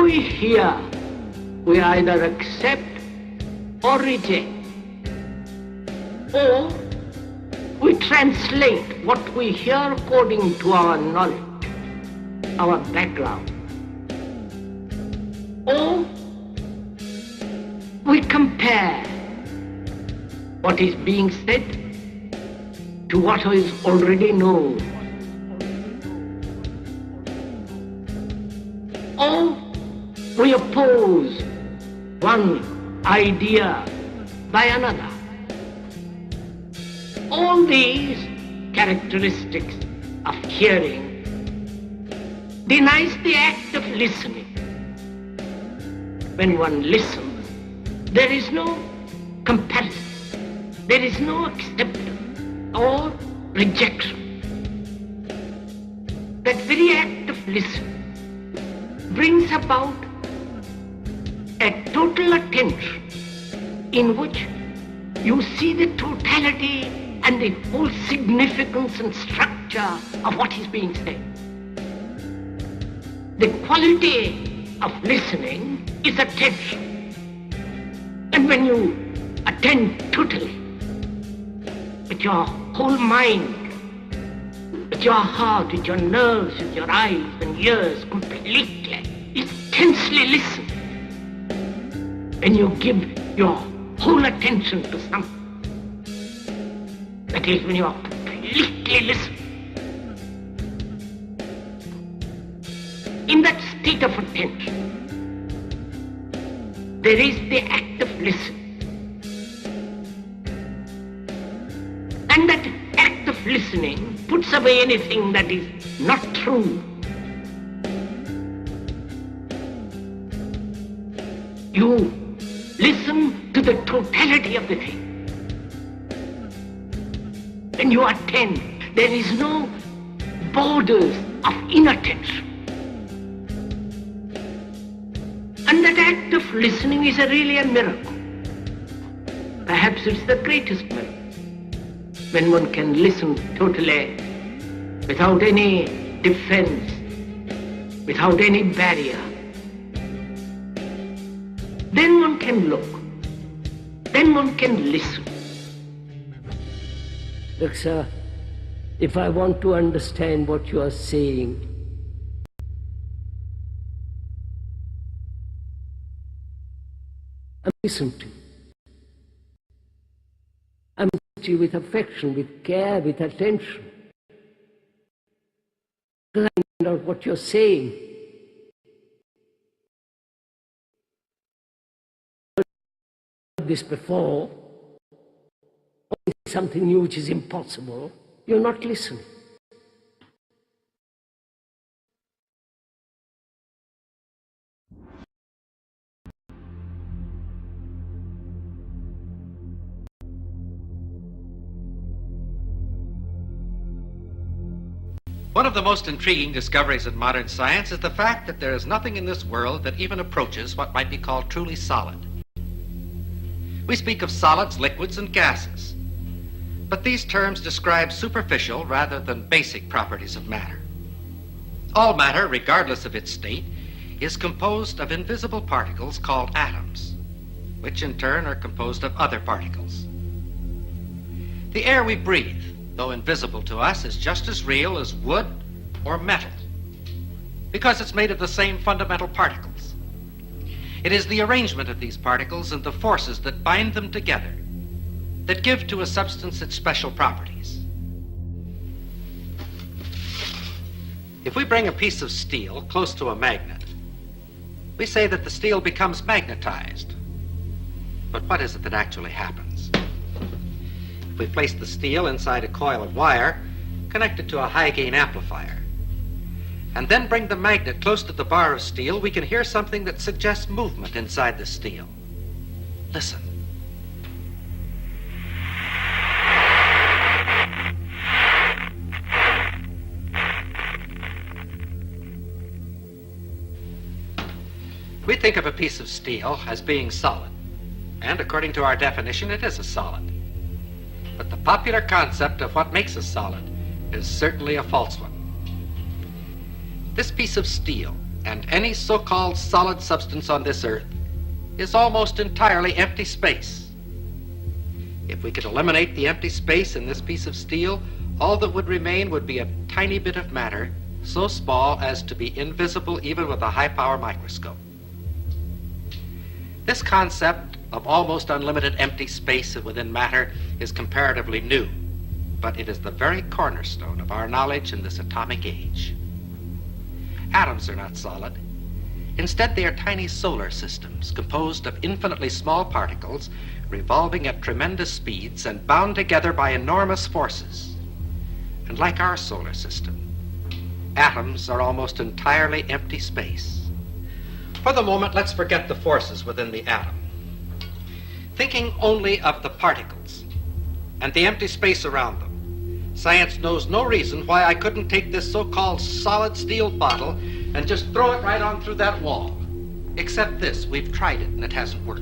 we hear, we either accept or reject, or we translate what we hear according to our knowledge, our background, or we compare what is being said to what is already known, or we oppose one idea by another. All these characteristics of hearing denies the act of listening. When one listens, there is no comparison, there is no acceptance or rejection. That very act of listening brings about a total attention in which you see the totality and the whole significance and structure of what is being said. The quality of listening is attention. And when you attend totally, with your whole mind, with your heart, with your nerves, with your eyes and ears completely, intensely listen, when you give your whole attention to something, that is when you are completely listening. In that state of attention, there is the act of listening. And that act of listening puts away anything that is not true. You listen to the totality of the thing. When you attend, there is no borders of inattention. And that act of listening is really a miracle. Perhaps it's the greatest miracle. When one can listen totally, without any defense, without any barrier. Then one can look. Then one can listen. Look, sir, if I want to understand what you are saying, I listen to you. I listen to you with affection, with care, with attention. Because I find out what you're saying. I've heard this before. Something new which is impossible, you're not listening. One of the most intriguing discoveries in modern science is the fact that there is nothing in this world that even approaches what might be called truly solid. We speak of solids, liquids, and gases. But these terms describe superficial rather than basic properties of matter. All matter, regardless of its state, is composed of invisible particles called atoms, which in turn are composed of other particles. The air we breathe, though invisible to us, is just as real as wood or metal, because it's made of the same fundamental particles. It is the arrangement of these particles and the forces that bind them together that give to a substance its special properties. If we bring a piece of steel close to a magnet, we say that the steel becomes magnetized. But what is it that actually happens? If we place the steel inside a coil of wire connected to a high-gain amplifier, and then bring the magnet close to the bar of steel, we can hear something that suggests movement inside the steel. Listen. We think of a piece of steel as being solid, and according to our definition, it is a solid. But the popular concept of what makes a solid is certainly a false one. This piece of steel, and any so-called solid substance on this earth is almost entirely empty space. If we could eliminate the empty space in this piece of steel, all that would remain would be a tiny bit of matter, so small as to be invisible even with a high-power microscope. This concept of almost unlimited empty space within matter is comparatively new, but it is the very cornerstone of our knowledge in this atomic age. Atoms are not solid. Instead, they are tiny solar systems composed of infinitely small particles revolving at tremendous speeds and bound together by enormous forces. And like our solar system, atoms are almost entirely empty space. For the moment, let's forget the forces within the atom. Thinking only of the particles and the empty space around them, science knows no reason why I couldn't take this so-called solid steel bottle and just throw it right on through that wall. Except this, we've tried it and it hasn't worked.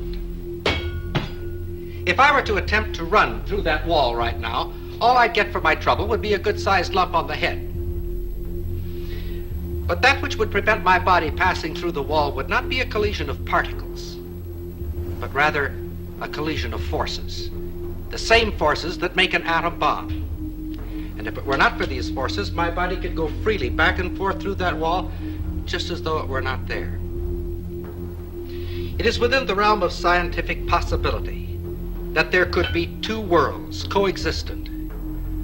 If I were to attempt to run through that wall right now, all I'd get for my trouble would be a good-sized lump on the head. But that which would prevent my body passing through the wall would not be a collision of particles, but rather a collision of forces, the same forces that make an atom bomb. And if it were not for these forces, my body could go freely back and forth through that wall, just as though it were not there. It is within the realm of scientific possibility that there could be two worlds coexistent,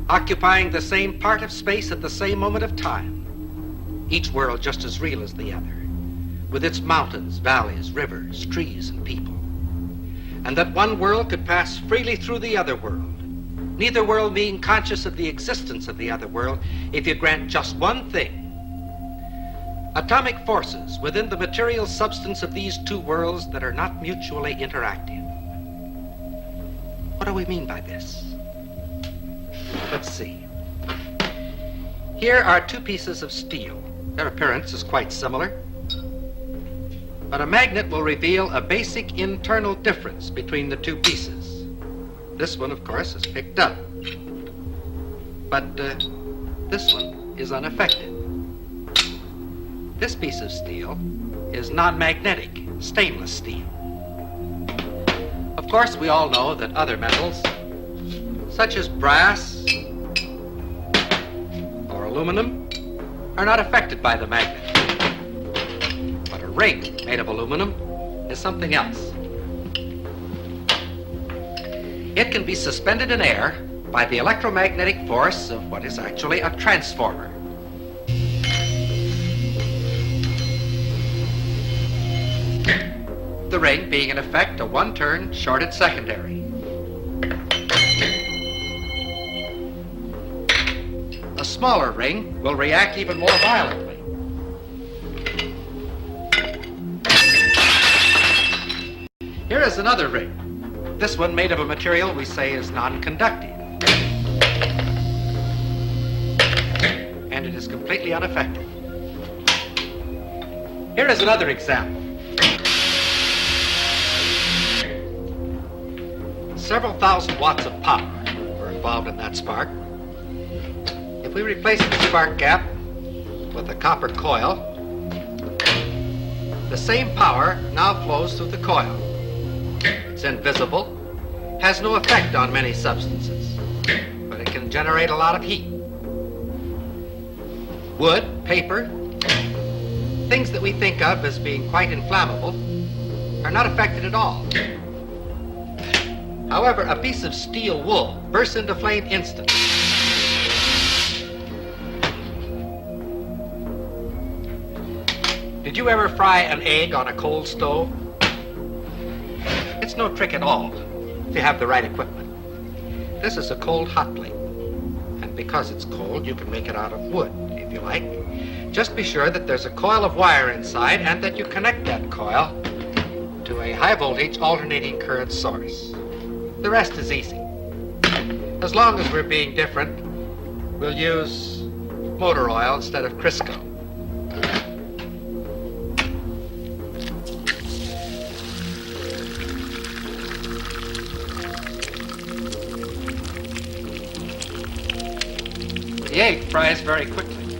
occupying the same part of space at the same moment of time, each world just as real as the other, with its mountains, valleys, rivers, trees, and people. And that one world could pass freely through the other world, neither world being conscious of the existence of the other world, if you grant just one thing. Atomic forces within the material substance of these two worlds that are not mutually interactive. What do we mean by this? Let's see. Here are two pieces of steel. Their appearance is quite similar, but a magnet will reveal a basic internal difference between the two pieces. This one, of course, is picked up, but this one is unaffected. This piece of steel is non-magnetic, stainless steel. Of course, we all know that other metals, such as brass or aluminum, are not affected by the magnet. But a ring made of aluminum is something else. It can be suspended in air by the electromagnetic force of what is actually a transformer. The ring being in effect a one-turn shorted secondary. A smaller ring will react even more violently. Here is another ring. This one made of a material we say is non-conductive. And it is completely unaffected. Here is another example. Several thousand watts of power were involved in that spark. If we replace the spark gap with a copper coil, the same power now flows through the coil. It's invisible, has no effect on many substances, but it can generate a lot of heat. Wood, paper, things that we think of as being quite inflammable are not affected at all. However, a piece of steel wool bursts into flame instantly. Did you ever fry an egg on a cold stove? It's no trick at all if you have the right equipment. This is a cold hot plate, and because it's cold, you can make it out of wood, if you like. Just be sure that there's a coil of wire inside and that you connect that coil to a high voltage alternating current source. The rest is easy. As long as we're being different, we'll use motor oil instead of Crisco. The egg fries very quickly,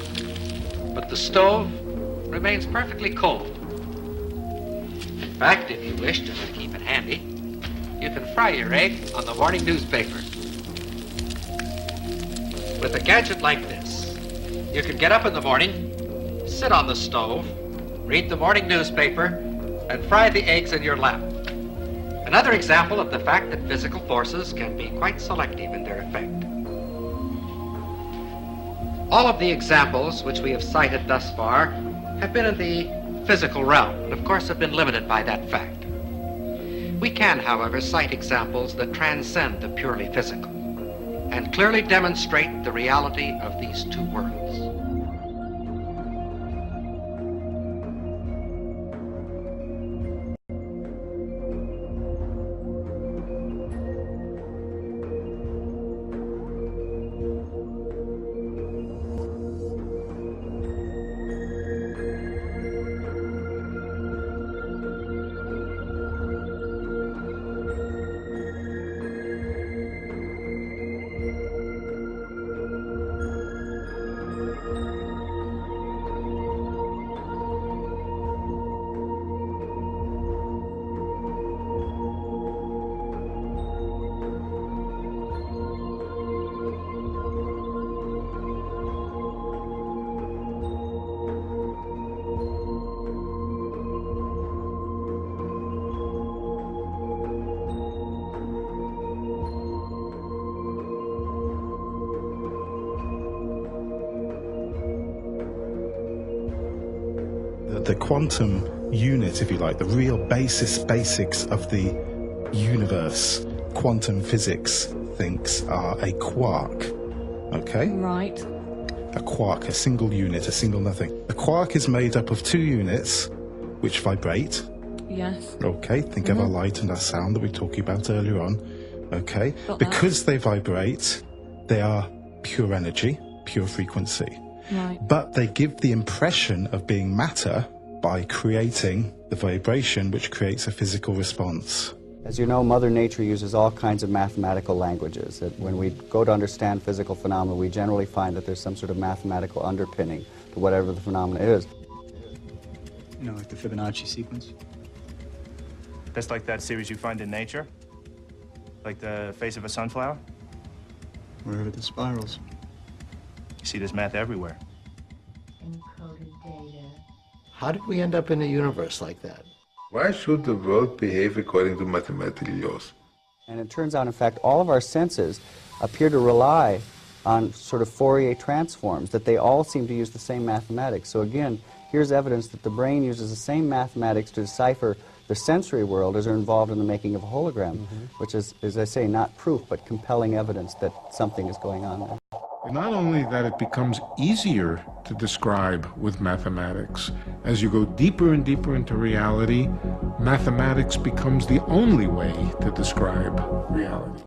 but the stove remains perfectly cold. In fact, if you wish to keep it handy, you can fry your egg on the morning newspaper. With a gadget like this, you can get up in the morning, sit on the stove, read the morning newspaper, and fry the eggs in your lap. Another example of the fact that physical forces can be quite selective in their effect. All of the examples which we have cited thus far have been in the physical realm, and of course have been limited by that fact. We can, however, cite examples that transcend the purely physical and clearly demonstrate the reality of these two worlds. The quantum unit, if you like, the real basics of the universe, quantum physics thinks are a quark. Okay? Right. A quark, a single unit, a single nothing. A quark is made up of two units which vibrate. Yes. Okay, think of our light and our sound that we were talking about earlier on. Okay? Because they vibrate, they are pure energy, pure frequency. Right. But they give the impression of being matter by creating the vibration which creates a physical response. As you know, Mother Nature uses all kinds of mathematical languages. That when we go to understand physical phenomena, we generally find that there's some sort of mathematical underpinning to whatever the phenomena is. You know, like the Fibonacci sequence? That's like that series you find in nature? Like the face of a sunflower? Wherever the spirals. You see this math everywhere. Encoded data. How did we end up in a universe like that? Why should the world behave according to mathematical laws? And it turns out, in fact, all of our senses appear to rely on sort of Fourier transforms, that they all seem to use the same mathematics. So again, here's evidence that the brain uses the same mathematics to decipher the sensory world as are involved in the making of a hologram, which is, as I say, not proof, but compelling evidence that something is going on there. Not only that it becomes easier to describe with mathematics, as you go deeper and deeper into reality, mathematics becomes the only way to describe reality.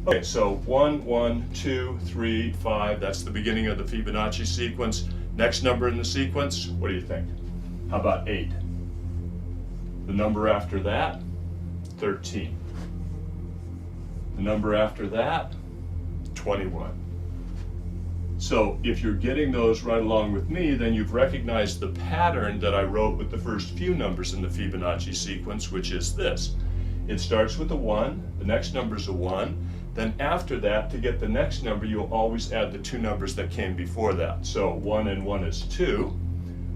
Okay, so 1, 1, 2, 3, 5, that's the beginning of the Fibonacci sequence. Next number in the sequence, what do you think? How about 8? The number after that, 13. The number after that, 21. So if you're getting those right along with me, then you've recognized the pattern that I wrote with the first few numbers in the Fibonacci sequence, which is this. It starts with a 1, the next number is a 1, then after that, to get the next number, you'll always add the two numbers that came before that. So 1 and 1 is 2,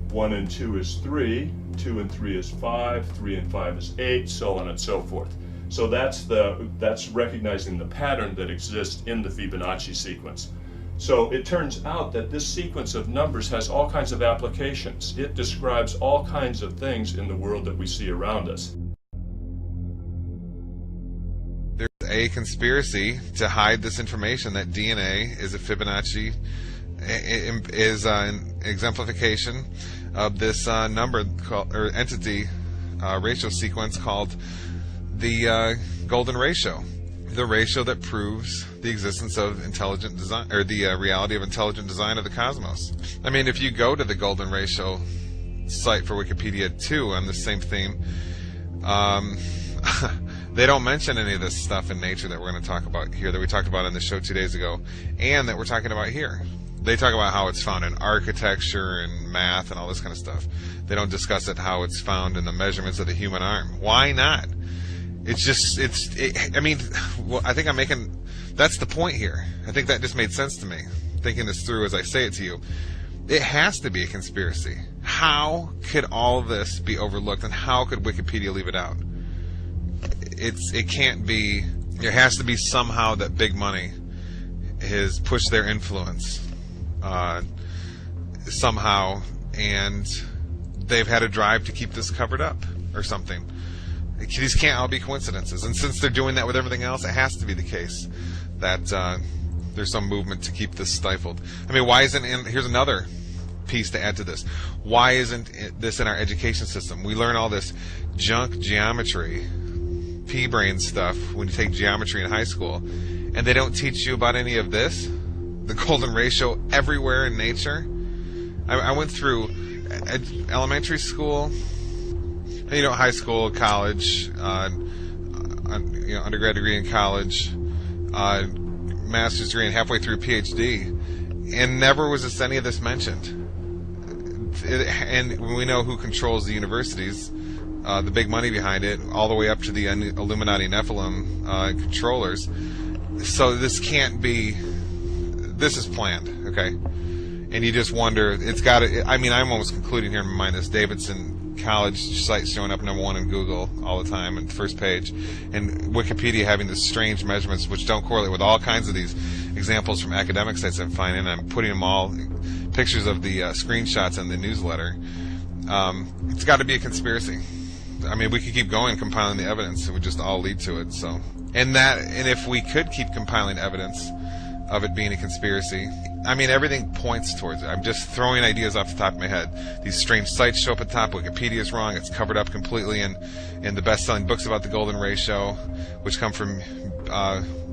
1 and 2 is 3, 2 and 3 is 5, 3 and 5 is 8, so on and so forth. So that's recognizing the pattern that exists in the Fibonacci sequence. So it turns out that this sequence of numbers has all kinds of applications. It describes all kinds of things in the world that we see around us. There's a conspiracy to hide this information that DNA is a Fibonacci, is an exemplification of this number called, or entity ratio sequence called the golden ratio, the ratio that proves the existence of intelligent design, or the reality of intelligent design of the cosmos. I mean, if you go to the golden ratio site for Wikipedia too on the same theme. They don't mention any of this stuff in nature that we're going to talk about here, that we talked about on the show 2 days ago, and that we're talking about here. They talk about how it's found in architecture and math and all this kind of stuff. They don't discuss it how it's found in the measurements of the human arm. Why not? It's just, I mean, well, I think I'm making, that's the point here. I think that just made sense to me, thinking this through as I say it to you. It has to be a conspiracy. How could all of this be overlooked, and how could Wikipedia leave it out? It can't be. There has to be somehow that big money has pushed their influence somehow, and they've had a drive to keep this covered up or something. These can't all be coincidences, and since they're doing that with everything else, it has to be the case that there's some movement to keep this stifled. I mean, why isn't? Here's another piece to add to this. Why isn't this in our education system? We learn all this junk geometry, pea-brain stuff when you take geometry in high school, and they don't teach you about any of this, the golden ratio everywhere in nature. I went through elementary school, high school, college, undergrad degree in college, master's degree, and halfway through PhD, and never was any of this mentioned. And we know who controls the universities, the big money behind it, all the way up to the Illuminati Nephilim controllers. So this can't be. This is planned, okay? And you just wonder. It's got to. I mean, I'm almost concluding here in my mind this Davidson College site showing up #1 in Google all the time and first page, and Wikipedia having these strange measurements which don't correlate with all kinds of these examples from academic sites I'm finding. I'm putting them all, pictures of the screenshots in the newsletter. It's got to be a conspiracy. I mean, we could keep going compiling the evidence; it would just all lead to it. So, and if we could keep compiling evidence of it being a conspiracy, I mean, everything points towards it. I'm just throwing ideas off the top of my head. These strange sites show up at the top. Wikipedia is wrong. It's covered up completely in the best-selling books about the golden ratio, which come from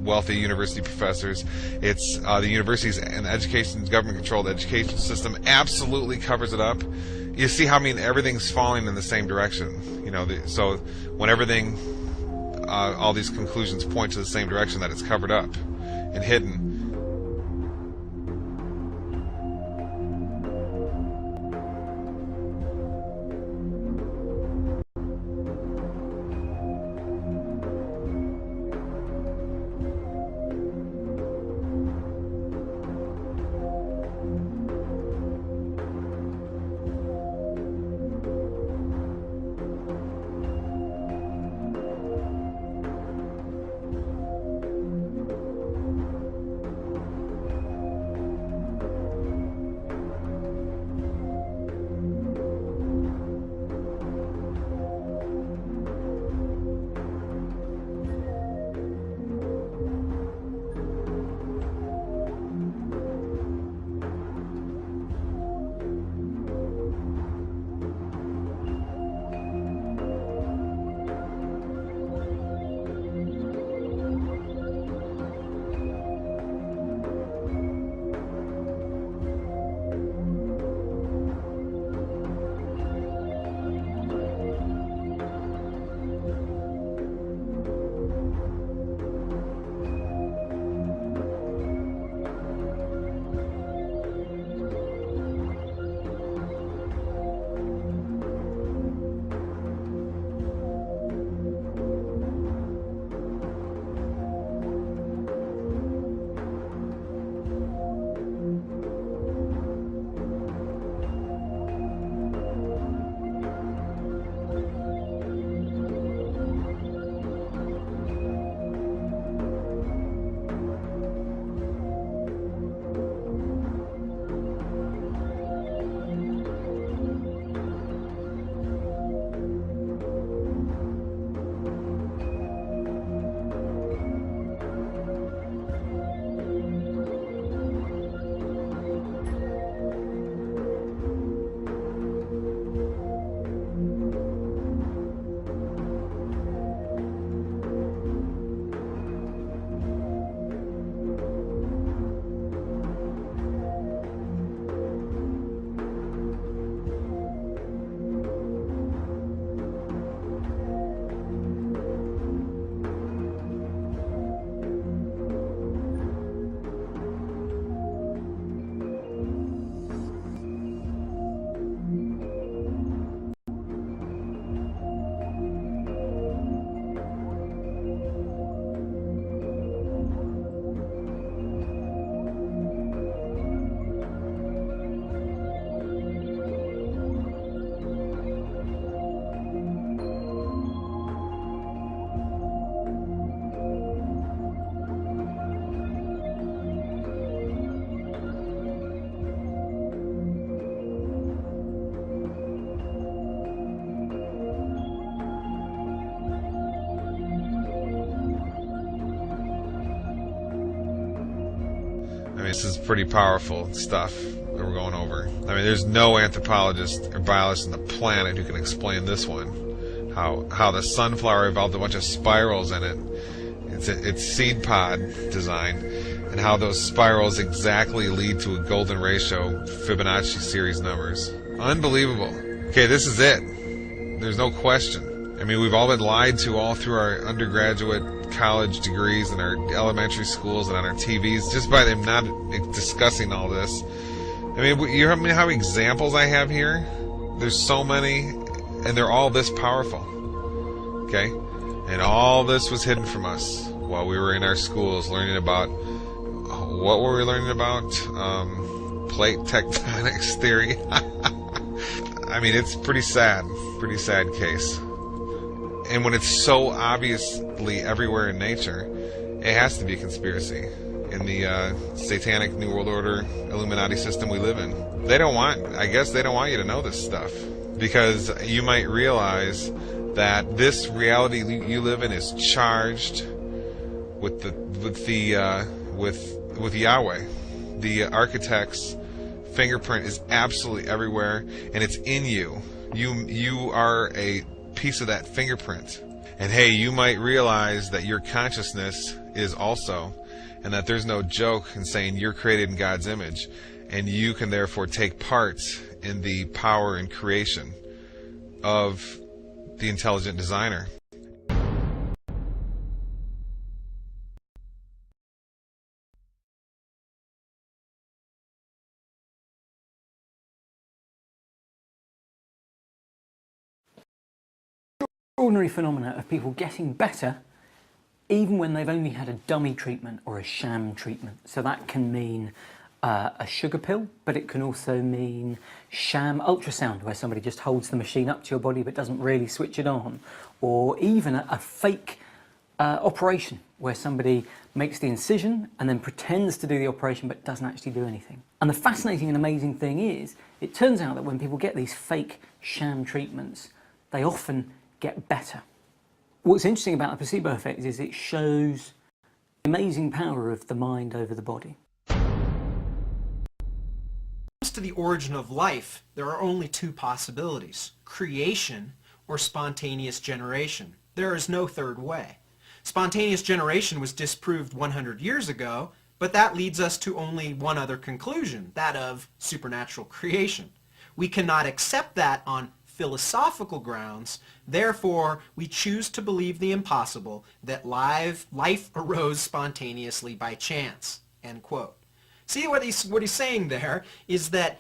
wealthy university professors. It's the universities and the government-controlled education system absolutely covers it up. You see how, I mean, everything's falling in the same direction. So when everything, all these conclusions point to the same direction, that it's covered up and hidden. this is pretty powerful stuff that we're going over. I mean, there's no anthropologist or biologist on the planet who can explain this one. How the sunflower evolved a bunch of spirals in it. It's seed pod design, and how those spirals exactly lead to a golden ratio Fibonacci series numbers. Unbelievable. Okay, this is it. There's no question. I mean, we've all been lied to all through our undergraduate college degrees and our elementary schools and on our TVs just by them not discussing all this. I mean, you know how many examples I have here? There's so many, and they're all this powerful. Okay? And all this was hidden from us while we were in our schools learning about, what were we learning about? Plate tectonics theory. I mean, it's pretty sad case. And when it's so obviously everywhere in nature, it has to be a conspiracy in the satanic New World Order Illuminati system we live in. I guess they don't want you to know this stuff, because you might realize that this reality you live in is charged with Yahweh. The architect's fingerprint is absolutely everywhere, and it's in you. You are a piece of that fingerprint. And hey, you might realize that your consciousness is also, and that there's no joke in saying you're created in God's image, and you can therefore take part in the power and creation of the intelligent designer. Extraordinary phenomena of people getting better even when they've only had a dummy treatment or a sham treatment. So that can mean a sugar pill, but it can also mean sham ultrasound, where somebody just holds the machine up to your body but doesn't really switch it on, or even a fake operation, where somebody makes the incision and then pretends to do the operation but doesn't actually do anything. And the fascinating and amazing thing is, it turns out that when people get these fake sham treatments, they often get better. What's interesting about the placebo effect is it shows the amazing power of the mind over the body. To the origin of life, there are only two possibilities: creation or spontaneous generation. There is no third way. Spontaneous generation was disproved 100 years ago, but that leads us to only one other conclusion, that of supernatural creation. We cannot accept that on philosophical grounds, therefore we choose to believe the impossible, that life arose spontaneously by chance. End quote. See, what he's saying there is that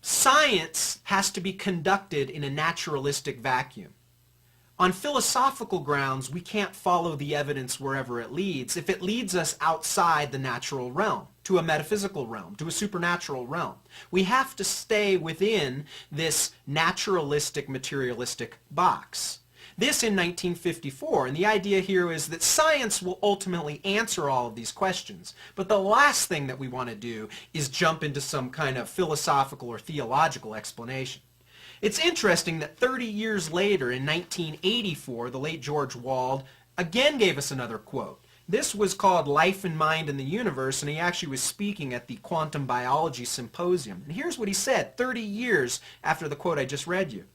science has to be conducted in a naturalistic vacuum. On philosophical grounds, we can't follow the evidence wherever it leads if it leads us outside the natural realm, to a metaphysical realm, to a supernatural realm. We have to stay within this naturalistic, materialistic box. This in 1954, and the idea here is that science will ultimately answer all of these questions. But the last thing that we want to do is jump into some kind of philosophical or theological explanation. It's interesting that 30 years later, in 1984, the late George Wald again gave us another quote. This was called Life and Mind in the Universe, and he actually was speaking at the Quantum Biology Symposium. And here's what he said 30 years after the quote I just read you.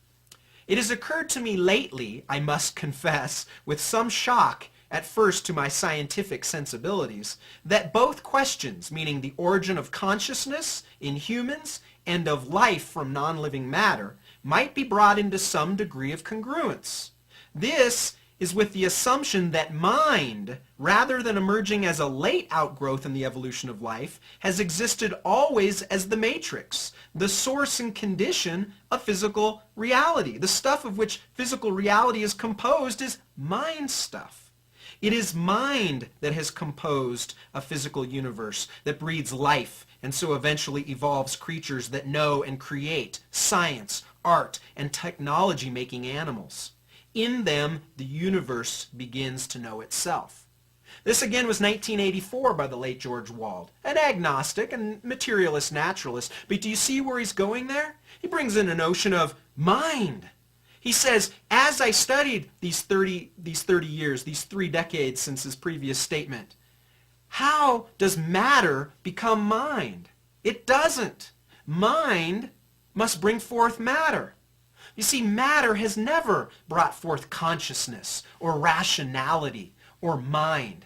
"It has occurred to me lately, I must confess, with some shock at first to my scientific sensibilities, that both questions, meaning the origin of consciousness in humans and of life from non-living matter, might be brought into some degree of congruence. This is with the assumption that mind, rather than emerging as a late outgrowth in the evolution of life, has existed always as the matrix, the source and condition of physical reality. The stuff of which physical reality is composed is mind stuff. It is mind that has composed a physical universe that breeds life and so eventually evolves creatures that know and create science, art, and technology-making animals. In them, the universe begins to know itself." This again was 1984 by the late George Wald, an agnostic and materialist naturalist. But do you see where he's going there? He brings in a notion of mind. He says, as I studied these 30 years, these 3 decades since his previous statement, How does matter become mind? It doesn't. Mind must bring forth matter. You see, matter has never brought forth consciousness or rationality or mind.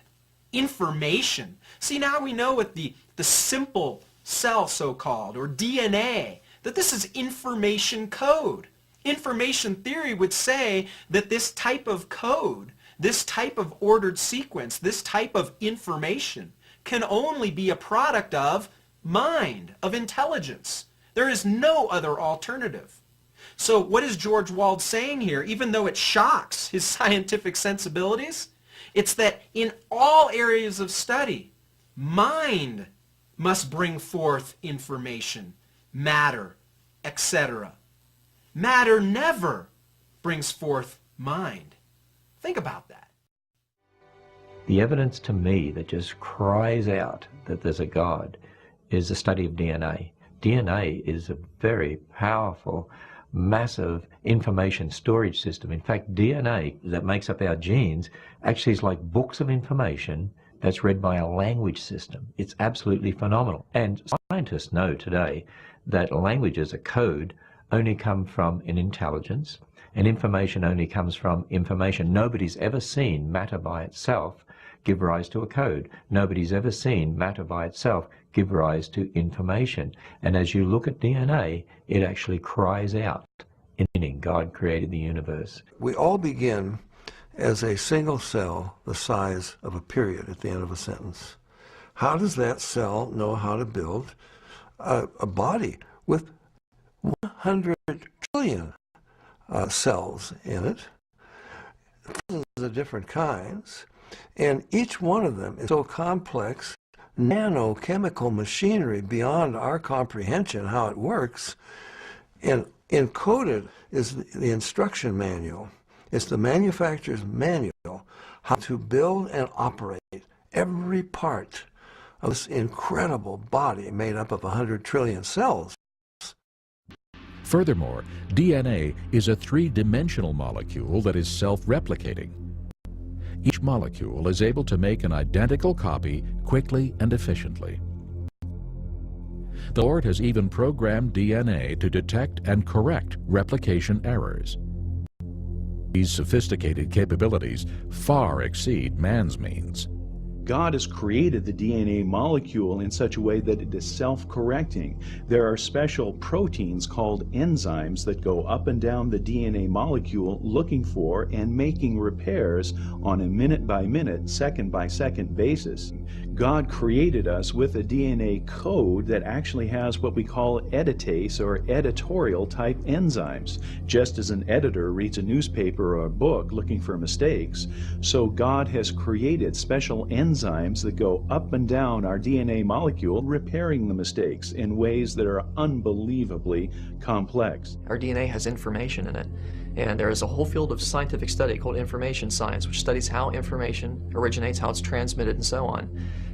Information. See, now we know with the simple cell, so-called, or DNA, that this is information code. Information theory would say that this type of code, this type of ordered sequence, this type of information can only be a product of mind, of intelligence. There is no other alternative. So what is George Wald saying here, even though it shocks his scientific sensibilities? It's that in all areas of study, mind must bring forth information, matter, etc. Matter never brings forth mind. Think about that. The evidence to me that just cries out that there's a God is the study of DNA. DNA is a very powerful, massive information storage system. In fact, DNA that makes up our genes actually is like books of information that's read by a language system. It's absolutely phenomenal. And scientists know today that languages, a code, only come from an intelligence, and information only comes from information. Nobody's ever seen matter by itself give rise to a code. Nobody's ever seen matter by itself give rise to information. And as you look at DNA, it actually cries out, meaning God created the universe. We all begin as a single cell the size of a period at the end of a sentence. How does that cell know how to build a body with 100 trillion cells in it, thousands of different kinds, and each one of them is so complex, nanochemical machinery beyond our comprehension how it works, and encoded is the instruction manual. It's the manufacturer's manual how to build and operate every part of this incredible body made up of 100 trillion cells. Furthermore, DNA is a three-dimensional molecule that is self-replicating. Each molecule is able to make an identical copy quickly and efficiently. The Lord has even programmed DNA to detect and correct replication errors. These sophisticated capabilities far exceed man's means. God has created the DNA molecule in such a way that it is self-correcting. There are special proteins called enzymes that go up and down the DNA molecule looking for and making repairs on a minute-by-minute, second-by-second basis. God created us with a DNA code that actually has what we call editase or editorial type enzymes. Just as an editor reads a newspaper or a book looking for mistakes, so God has created special enzymes that go up and down our DNA molecule, repairing the mistakes in ways that are unbelievably complex. Our DNA has information in it, and there is a whole field of scientific study called information science, which studies how information originates, how it's transmitted, and so on.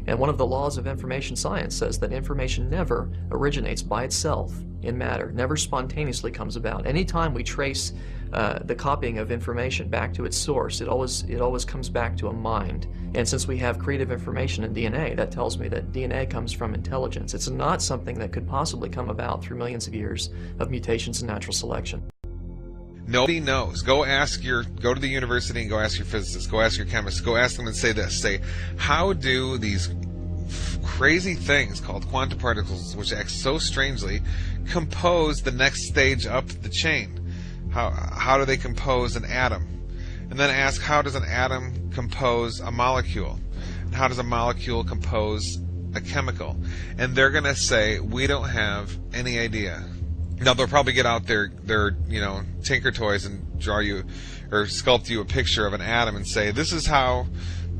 And one of the laws of information science says that information never originates by itself in matter, never spontaneously comes about. Anytime we trace the copying of information back to its source, it always comes back to a mind. And since we have creative information in DNA, that tells me that DNA comes from intelligence. It's not something that could possibly come about through millions of years of mutations and natural selection. Nobody knows. Go to the university and go ask your physicists, go ask your chemists, go ask them and say this. Say, how do these crazy things called quantum particles, which act so strangely, compose the next stage up the chain? How do they compose an atom? And then ask, how does an atom compose a molecule? And how does a molecule compose a chemical? And they're going to say, we don't have any idea. Now they'll probably get out their Tinker Toys and draw you or sculpt you a picture of an atom and say, this is how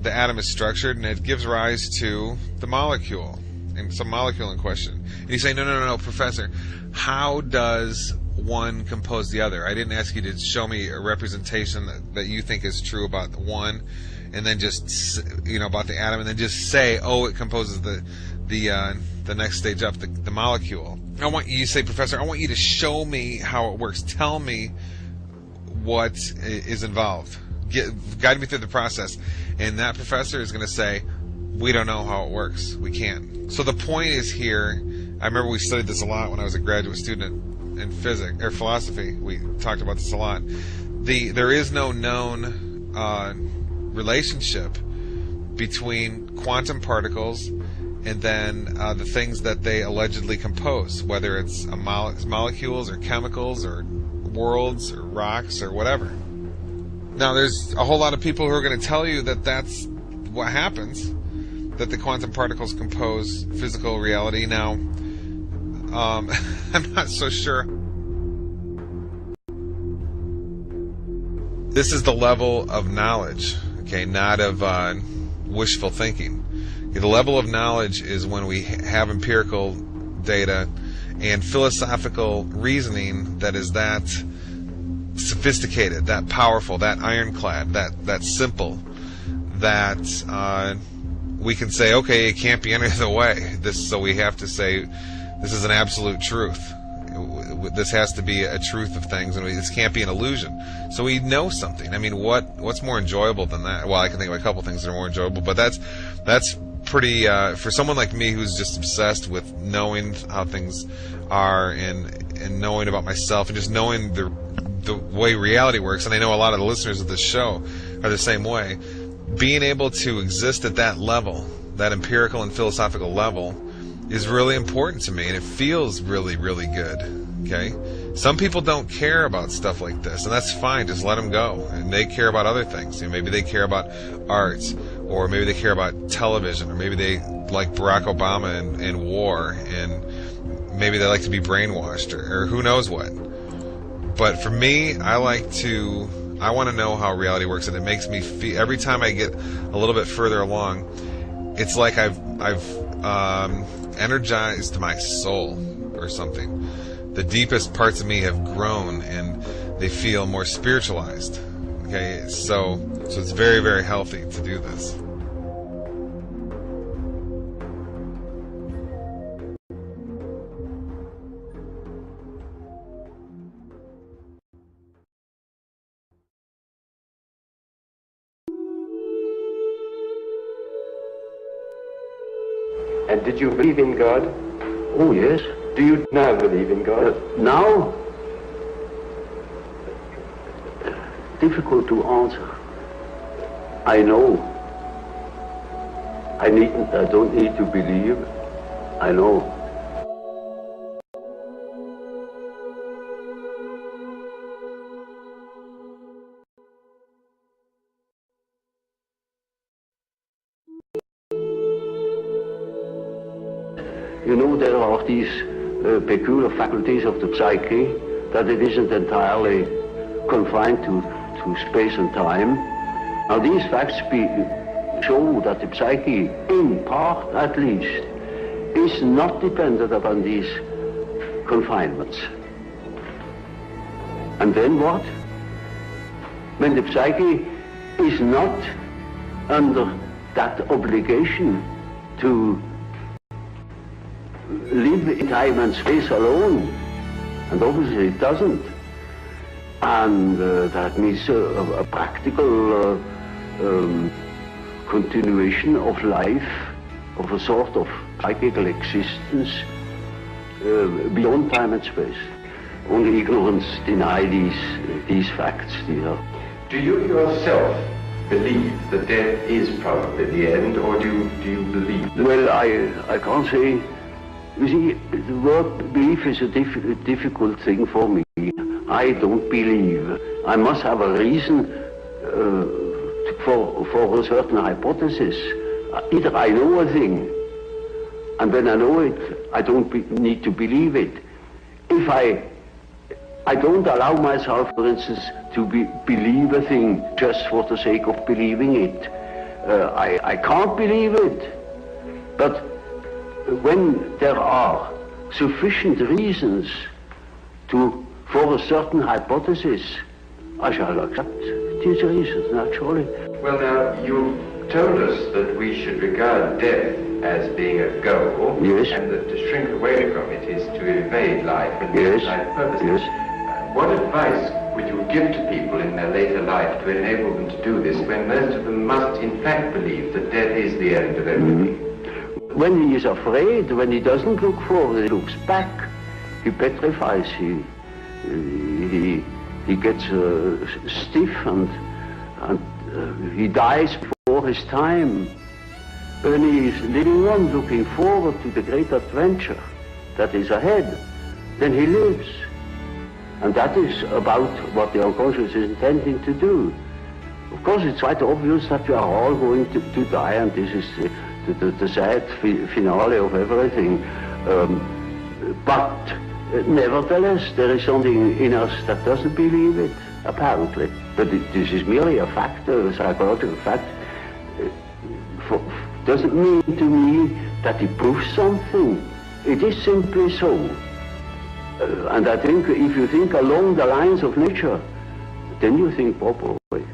the atom is structured, and it gives rise to the molecule, and some molecule in question. And you say, no, Professor, how does one compose the other? I didn't ask you to show me a representation that you think is true about the one, and then just about the atom, and then just say, oh, it composes the next stage up, the molecule. You say, Professor, I want you to show me how it works. Tell me what is involved. Guide me through the process. And that professor is going to say, we don't know how it works. We can't. So the point is here, I remember we studied this a lot when I was a graduate student in physics or philosophy. We talked about this a lot. There is no known relationship between quantum particles and then the things that they allegedly compose, whether it's molecules or chemicals or worlds or rocks or whatever. Now, there's a whole lot of people who are going to tell you that that's what happens, that the quantum particles compose physical reality. Now, I'm not so sure. This is the level of knowledge, okay, not of wishful thinking. The level of knowledge is when we have empirical data and philosophical reasoning that is that sophisticated, that powerful, that ironclad, that simple, that we can say, okay, it can't be any other way. So we have to say, this is an absolute truth. This has to be a truth of things, and this can't be an illusion. So we know something. I mean, what's more enjoyable than that? Well, I can think of a couple things that are more enjoyable, but that's pretty for someone like me who's just obsessed with knowing how things are and knowing about myself and just knowing the way reality works. And I know a lot of the listeners of this show are the same way. Being able to exist at that level, that empirical and philosophical level, is really important to me, and it feels really, really good. Okay? Some people don't care about stuff like this, and that's fine. Just let them go. And they care about other things. You know, maybe they care about art, or maybe they care about television, or maybe they like Barack Obama and war, and maybe they like to be brainwashed, or who knows what. But for me, I want to know how reality works, and it makes me feel, every time I get a little bit further along, it's like I've energized my soul or something. The deepest parts of me have grown, and they feel more spiritualized. Okay, so it's very, very healthy to do this. And did you believe in God? Oh, yes. Do you now believe in God? Now? Difficult to answer. I know. I don't need to believe. I know. You know, there are these peculiar faculties of the psyche, that it isn't entirely confined to space and time. Now, these facts show that the psyche, in part at least, is not dependent upon these confinements. And then what? When the psyche is not under that obligation to live in time and space alone, and obviously it doesn't, and that means a practical continuation of life, of a sort of psychical existence beyond time and space. Only ignorance deny these facts. Do you yourself believe that death is probably the end, or do you believe that? Well, I can't say. You see, the word belief is a difficult thing for me. I don't believe. I must have a reason for a certain hypothesis. Either I know a thing, and when I know it, I don't need to believe it. If I don't allow myself, for instance, to believe a thing just for the sake of believing it. I can't believe it. But when there are sufficient reasons for a certain hypothesis, I shall accept these reasons, naturally. Well, now, you told us that we should regard death as being a goal, yes, and that to shrink away from it is to evade life and yes, life purposes. yes. What advice would you give to people in their later life to enable them to do this, when most of them must in fact believe that death is the end of everything? When he is afraid, when he doesn't look forward, he looks back. He petrifies. He gets stiff and he dies before his time. When he is living on, looking forward to the great adventure that is ahead, then he lives. And that is about what the unconscious is intending to do. Of course, it's quite obvious that we are all going to die, and this is the sad finale of everything. But nevertheless, there is something in us that doesn't believe it, apparently. But this is merely a fact, a psychological fact. Doesn't mean to me that it proves something. It is simply so. And I think if you think along the lines of nature, then you think properly.